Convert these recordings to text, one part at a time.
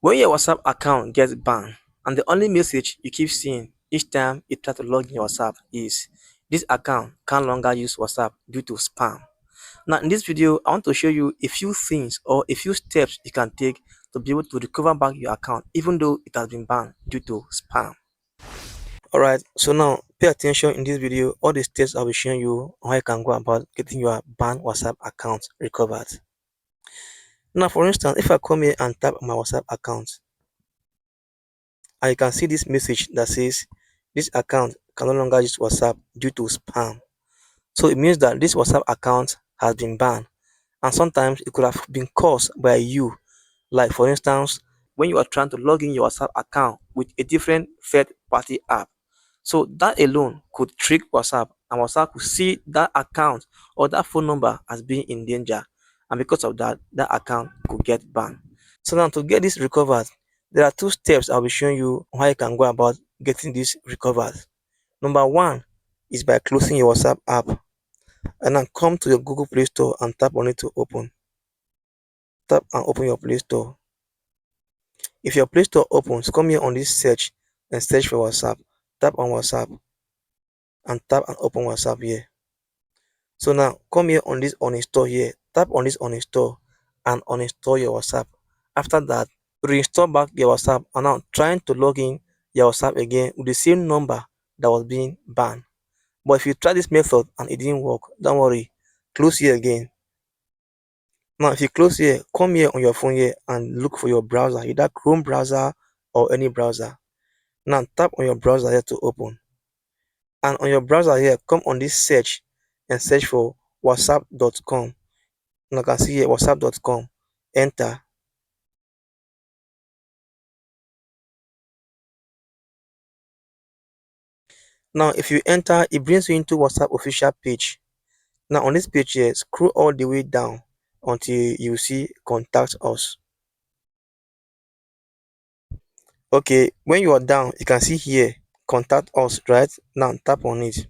When your WhatsApp account gets banned and the only message you keep seeing each time you try to log in your WhatsApp is this account can longer use WhatsApp due to spam. Now in this video, I want to show you a few things or a few steps you can take to be able to recover back your account even though it has been banned due to spam. Alright, so now pay attention in this video. All the steps I'll be showing you on how you can go about getting your banned WhatsApp account recovered. Now for instance, if I come here and tap on my WhatsApp account, and you can see this message that says this account can no longer use WhatsApp due to spam. So it means that this WhatsApp account has been banned, and sometimes it could have been caused by you. Like for instance, when you are trying to log in your WhatsApp account with a different third-party app. So that alone could trick WhatsApp, and WhatsApp could see that account or that phone number as being in danger, and because of that, that account could get banned. So now to get this recovered, there are two steps I'll be showing you on how you can go about getting this recovered. Number one is by closing your WhatsApp app and then come to your Google Play Store and tap on it to open. Tap and open your Play Store. If your Play Store opens, come here on this search and search for WhatsApp. Tap on WhatsApp and tap and open WhatsApp here. So now come here on this uninstall here. Tap on this uninstall and uninstall your WhatsApp. After that, reinstall back your WhatsApp and now trying to log in your WhatsApp again with the same number that was being banned. But if you try this method and it didn't work, don't worry, close here again. Now if you close here, come here on your phone here and look for your browser, either Chrome browser or any browser. Now tap on your browser here to open, and on your browser here, come on this search and search for whatsapp.com. Now you can see here whatsapp.com. Enter. Now if you enter, it brings you into WhatsApp official page. Now on this page here, scroll all the way down until you see contact us. Okay, when you are down, you can see here contact us, right? Now tap on it.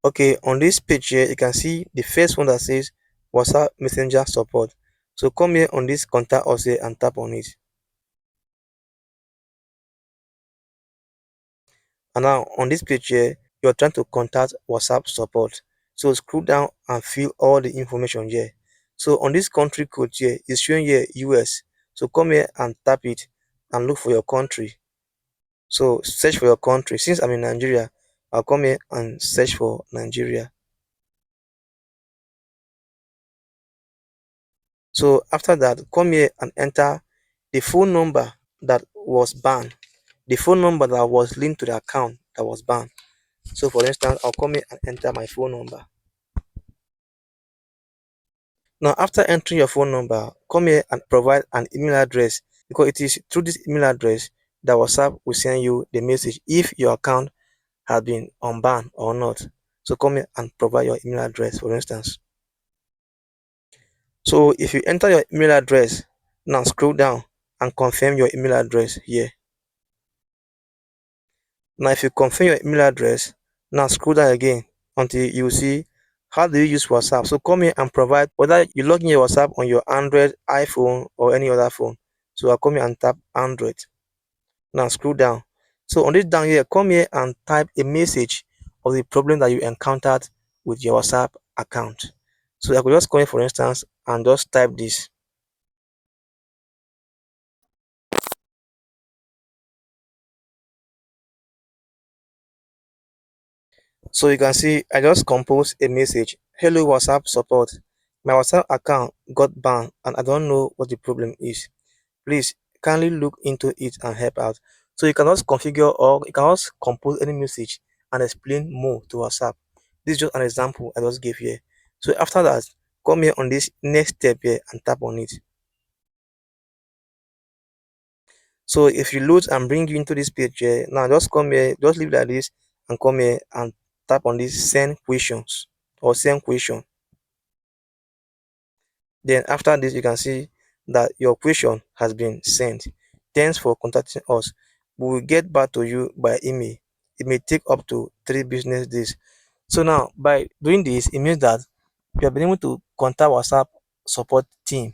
Okay, on this page here, you can see the first one that says WhatsApp Messenger support. So come here on this contact us here and tap on it. And now on this page here, you're trying to contact WhatsApp support. So scroll down and fill all the information here. So on this country code here, it's showing here US. So come here and tap it and look for your country. So search for your country. Since I'm in Nigeria, I'll come here and search for Nigeria. So after that, come here and enter the phone number that was banned, the phone number that was linked to the account that was banned. So for instance, I'll come here and enter my phone number. Now after entering your phone number, come here and provide an email address, because it is through this email address that WhatsApp will send you the message if your account has been unbanned or not. So come here and provide your email address, for instance. So if you enter your email address, now scroll down and confirm your email address here. Now if you confirm your email address, now scroll down again until you see how do you use WhatsApp. So come here and provide whether you log in your WhatsApp on your Android, iPhone or any other phone. So I'll come here and tap Android. Now scroll down. So on this down here, come here and type a message of the problem that you encountered with your WhatsApp account. So I could just come here, for instance, and just type this. So you can see I just composed a message. Hello WhatsApp support. My WhatsApp account got banned and I don't know what the problem is. Please kindly look into it and help out. So you can also configure or you can also compose any message and explain more to WhatsApp. This is just an example I just gave here. So after that, come here on this next step here and tap on it. So if you load and bring you into this page here, now just come here, just leave it like this and come here and tap on this send questions or send question. Then after this, you can see that your question has been sent. Thanks for contacting us. We will get back to you by email. It may take up to 3 business days. So now by doing this, it means that you have been able to contact WhatsApp support team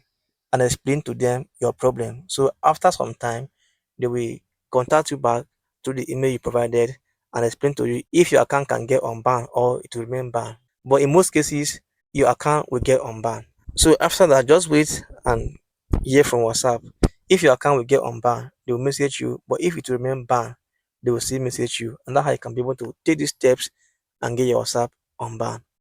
and explain to them your problem. So after some time, they will contact you back through the email you provided and explain to you if your account can get unbanned or it will remain banned. But in most cases, your account will get unbanned. So after that, just wait and hear from WhatsApp. If your account will get unbanned, they will message you. But if it will remain banned, they will still message you. And that's how you can be able to take these steps and get your WhatsApp unbanned.